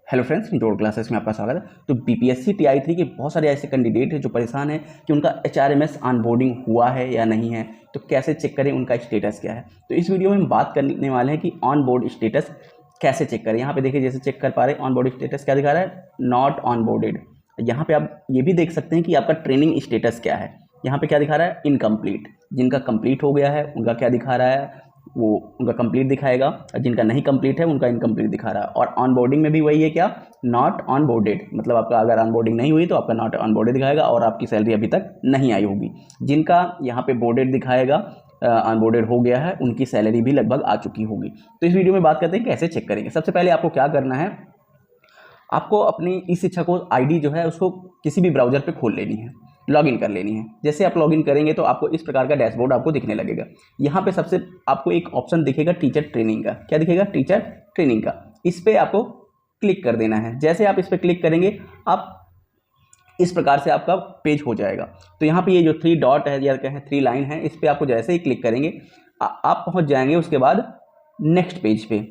Hello friends, निटोड classes में आपका स्वागत है। तो बीपीएससी टीआई 3 के बहुत सारे ऐसे कैंडिडेट हैं जो परेशान हैं कि उनका एचआरएमएस ऑनबोर्डिंग हुआ है या नहीं है, तो कैसे चेक करें, उनका स्टेटस क्या है। तो इस वीडियो में हम बात करने वाले हैं कि ऑन बोर्ड स्टेटस कैसे चेक करें। यहाँ पे देखिए, जैसे चेक कर पा रहे हैं ऑन बोर्ड स्टेटस क्या दिखा रहा है, नॉट ऑन बोर्डेड। यहाँ पे आप ये भी देख सकते हैं कि आपका ट्रेनिंग स्टेटस क्या है। यहाँ पे क्या दिखा रहा है, इनकम्प्लीट। जिनका कंप्लीट हो गया है उनका क्या दिखा रहा है, वो उनका कंप्लीट दिखाएगा, और जिनका नहीं कंप्लीट है उनका इनकम्प्लीट दिखा रहा है। और ऑन बोर्डिंग में भी वही है, क्या, नॉट ऑन बोर्डेड, मतलब आपका अगर ऑन बोर्डिंग नहीं हुई तो आपका नॉट ऑन बोर्डेड दिखाएगा और आपकी सैलरी अभी तक नहीं आई होगी। जिनका यहाँ पे बोर्डेड दिखाएगा, ऑन बोर्डेड हो गया है, उनकी सैलरी भी लगभग आ चुकी होगी। तो इस वीडियो में बात करते हैं कैसे चेक करेंगे। सबसे पहले आपको क्या करना है, आपको अपनी ई शिक्षा को आईडी जो है उसको किसी भी ब्राउजर पे खोल लेनी है, लॉगिन कर लेनी है। जैसे आप लॉगिन करेंगे तो आपको इस प्रकार का डैशबोर्ड आपको दिखने लगेगा। यहाँ पे सबसे आपको एक ऑप्शन दिखेगा टीचर ट्रेनिंग का। क्या दिखेगा, टीचर ट्रेनिंग का। इस पर आपको क्लिक कर देना है। जैसे आप इस पर क्लिक करेंगे, आप इस प्रकार से आपका पेज हो जाएगा। तो यहाँ पे ये जो 3 डॉट है या कहें 3 लाइन है, इस पर आपको जैसे ही क्लिक करेंगे आप पहुँच जाएंगे उसके बाद नेक्स्ट पेज पे।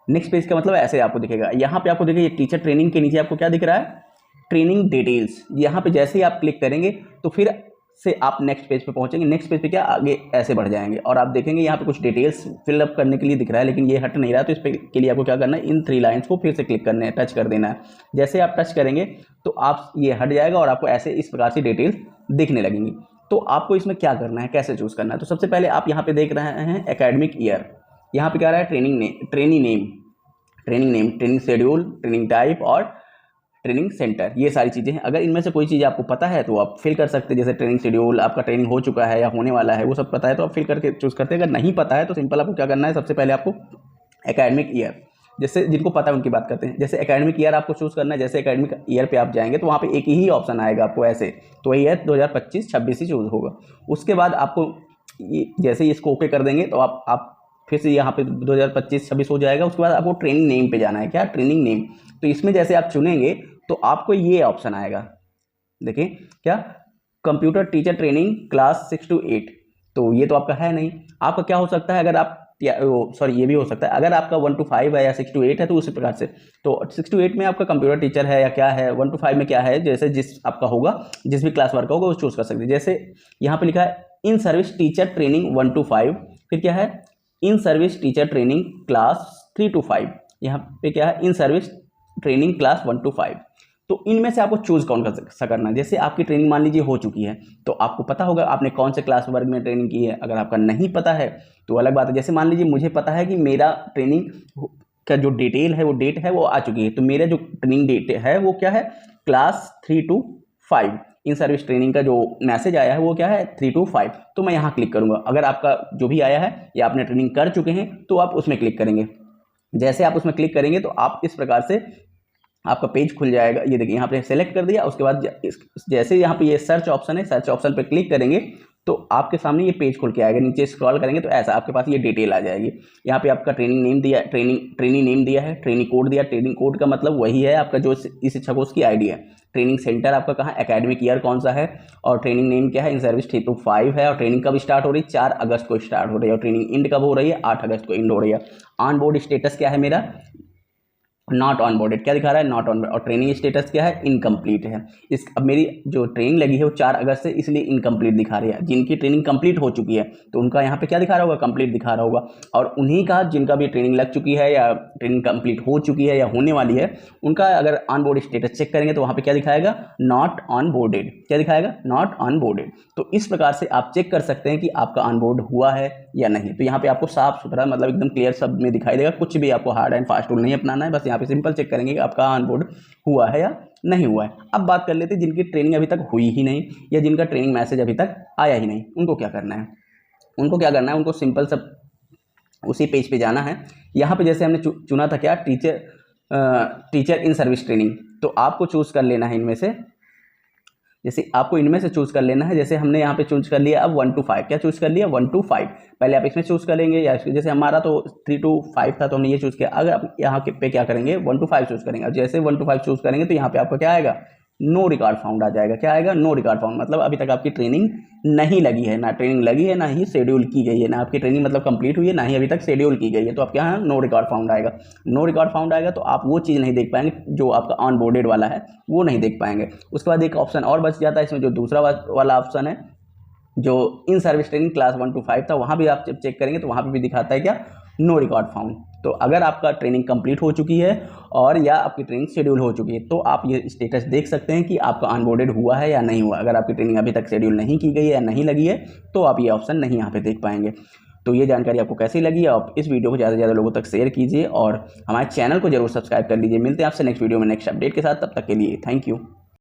नेक्स्ट पेज का मतलब ऐसे आपको दिखेगा। यहाँ पे आपको देखिए, ये टीचर ट्रेनिंग के नीचे आपको क्या दिख रहा है, ट्रेनिंग डिटेल्स। यहाँ पे जैसे ही आप क्लिक करेंगे तो फिर से आप नेक्स्ट पेज पे पहुंचेंगे। नेक्स्ट पेज पे क्या, आगे ऐसे बढ़ जाएंगे और आप देखेंगे यहाँ पे कुछ डिटेल्स फिलअप करने के लिए दिख रहा है, लेकिन ये हट नहीं रहा। तो इस पे के लिए आपको क्या करना है, इन 3 लाइन्स को फिर से क्लिक करना है, टच कर देना है। जैसे आप टच करेंगे तो आप ये हट जाएगा और आपको ऐसे इस प्रकार से डिटेल्स दिखने लगेंगी। तो आपको इसमें क्या करना है, कैसे चूज़ करना है। तो सबसे पहले आप यहाँ पे देख रहे हैं एकेडमिक ईयर। यहाँ पे क्या रहा है, training name, training schedule, training type और ट्रेनिंग सेंटर, ये सारी चीज़ें हैं। अगर इनमें से कोई चीज़ आपको पता है तो आप फिल कर सकते हैं। जैसे ट्रेनिंग शेड्यूल, आपका ट्रेनिंग हो चुका है या होने वाला है, वो सब पता है तो आप फिल करके चूज़ करते हैं। अगर नहीं पता है तो सिंपल आपको क्या करना है, सबसे पहले आपको एकेडमिक ईयर, जैसे जिनको पता है उनकी बात करते हैं। जैसे एकेडमिक ईयर आपको चूज़ करना है। जैसे एकेडमिक ईयर पे आप जाएंगे तो वहाँ पे एक ही ऑप्शन आएगा आपको ऐसे, तो वही है 2025-26 ही चूज़ होगा। उसके बाद आपको जैसे ही इसको ओके कर देंगे तो आप फिर से यहाँ पे 2025-26 हो जाएगा। उसके बाद आपको ट्रेनिंग नेम पे जाना है। क्या, ट्रेनिंग नेम। तो इसमें जैसे आप चुनेंगे तो आपको ये ऑप्शन आएगा, देखिए क्या, computer teacher training class 6 to 8। तो ये तो आपका है नहीं। आपका क्या हो सकता है, अगर आप सॉरी ये भी हो सकता है, अगर आपका 1 to 5 है या 6 to 8 है तो उसी प्रकार से। तो 6 to 8 में आपका कंप्यूटर टीचर है या क्या है, 1 to 5 में क्या है, जैसे जिस आपका होगा, जिस भी क्लास वर्क का होगा वो चूज़ कर सकते हैं। जैसे यहाँ पे लिखा है in service teacher training 1 to 5, फिर क्या है, in service teacher training class 3 to 5। यहाँ पे क्या है, in service training class 1 to 5। तो इनमें से आपको चूज़ कौन सा करना है। जैसे आपकी ट्रेनिंग मान लीजिए हो चुकी है तो आपको पता होगा आपने कौन से क्लास वर्ग में ट्रेनिंग की है। अगर आपका नहीं पता है तो अलग बात है। जैसे मान लीजिए मुझे पता है कि मेरा ट्रेनिंग का जो डिटेल है, वो डेट है, वो आ चुकी है। तो मेरा जो ट्रेनिंग डेट है वो क्या है, class 3 to 5। In service training का जो मैसेज आया है वो क्या है, 3 to 5। तो मैं यहाँ क्लिक करूँगा। अगर आपका जो भी आया है या आपने ट्रेनिंग कर चुके हैं तो आप उसमें क्लिक करेंगे। जैसे आप उसमें क्लिक करेंगे तो आप इस प्रकार से आपका पेज खुल जाएगा। ये देखिए, यहाँ पे सेलेक्ट कर दिया। उसके बाद जैसे यहाँ पे ये सर्च ऑप्शन है, सर्च ऑप्शन पे क्लिक करेंगे तो आपके सामने ये पेज खुल के आएगा। नीचे स्क्रॉल करेंगे तो ऐसा आपके पास ये डिटेल आ जाएगी। यहाँ पे आपका ट्रेनिंग नेम दिया, ट्रेनिंग नेम दिया है, ट्रेनिंग कोड दिया। ट्रेनिंग कोड का मतलब वही है आपका जो इस शिक्षा को उसकी आईडी है। ट्रेनिंग सेंटर आपका कहाँ, एकेडमिक ईयर कौन सा है, और ट्रेनिंग नेम क्या है, इन सर्विस 3 to 5 है। और ट्रेनिंग कब स्टार्ट हो रही है, 4 अगस्त को स्टार्ट हो रही है। और ट्रेनिंग एंड कब हो रही है, 8 अगस्त को एंड हो रही है। ऑन बोर्ड स्टेटस क्या है मेरा, नॉट ऑन बोर्डेड, क्या दिखा रहा है, नॉट ऑन। और ट्रेनिंग स्टेटस क्या है, इनकम्प्लीट है। अब मेरी जो ट्रेनिंग लगी है वो 4 अगस्त से, इसलिए इनकम्प्लीट दिखा रही है। जिनकी ट्रेनिंग कंप्लीट हो चुकी है तो उनका यहाँ पे क्या दिखा रहा होगा, कंप्लीट दिखा रहा होगा। और उन्हीं का जिनका भी ट्रेनिंग लग चुकी है या ट्रेनिंग कंप्लीट हो चुकी है या होने वाली है, उनका अगर ऑन बोर्ड स्टेटस चेक करेंगे तो वहाँ पे क्या दिखाएगा, नॉट ऑन बोर्डेड। क्या दिखाएगा, नॉट ऑन बोर्डेड। तो इस प्रकार से आप चेक कर सकते हैं कि आपका ऑन बोर्ड हुआ है या नहीं। तो यहाँ पे आपको साफ सुथरा, मतलब एकदम क्लियर शब्द में दिखाई देगा। कुछ भी आपको हार्ड एंड फास्ट रूल नहीं अपनाना है। बस यहाँ पे सिंपल चेक करेंगे कि आपका ऑन बोर्ड हुआ है या नहीं हुआ है। अब बात कर लेते हैं जिनकी ट्रेनिंग अभी तक हुई ही नहीं या जिनका ट्रेनिंग मैसेज अभी तक आया ही नहीं, उनको क्या करना है। उनको सिंपल सब उसी पेज पे जाना है। यहाँ पे जैसे हमने चुना था क्या, टीचर इन सर्विस ट्रेनिंग। तो आपको चूज़ कर लेना है इनमें से, जैसे आपको इनमें से चूज़ कर लेना है। जैसे हमने यहाँ पे चूज़ कर लिया अब 1 to 5। क्या चूज़ कर लिया, 1 to 5। पहले आप इसमें चूज़ कर लेंगे या जैसे हमारा तो 3 to 5 था तो हमने ये चूज़ किया। अगर आप यहाँ पे क्या करेंगे, 1 to 5 चूज़ करेंगे। अब जैसे 1 to 5 चूज़ करेंगे तो यहाँ पे आपका क्या आएगा, नो रिकॉर्ड फाउंड आ जाएगा। क्या आएगा? नो रिकॉर्ड फाउंड, मतलब अभी तक आपकी ट्रेनिंग नहीं लगी है, ना ट्रेनिंग लगी है, ना ही शेड्यूल की गई है, ना आपकी ट्रेनिंग मतलब कंप्लीट हुई है, ना ही अभी तक शेड्यूल की गई है। तो आपके यहाँ नो रिकॉर्ड फाउंड आएगा। नो रिकॉर्ड फाउंड आएगा तो आप वो चीज़ नहीं देख पाएंगे जो आपका ऑन बोर्डेड वाला है, वो नहीं देख पाएंगे। उसके बाद एक ऑप्शन और बच जाता है इसमें, जो दूसरा वाला ऑप्शन है, जो in service training class 1 to 5 था, वहाँ भी आप जब चेक करेंगे तो वहाँ पे भी दिखाता है क्या? No record found. तो अगर आपका ट्रेनिंग कंप्लीट हो चुकी है और या आपकी ट्रेनिंग शेड्यूल हो चुकी है, तो आप ये स्टेटस देख सकते हैं कि आपका ऑनबोर्डेड हुआ है या नहीं हुआ। अगर आपकी ट्रेनिंग अभी तक शेड्यूल नहीं की गई है या नहीं लगी है, तो आप ये ऑप्शन नहीं यहाँ पे देख पाएंगे। तो ये जानकारी आपको कैसी लगी? आप इस वीडियो को ज़्यादा से ज़्यादा लोगों तक शेयर कीजिए और हमारे चैनल को जरूर सब्सक्राइब कर लीजिए। मिलते हैं आपसे नेक्स्ट वीडियो में नेक्स्ट अपडेट के साथ। तब तक के लिए थैंक यू।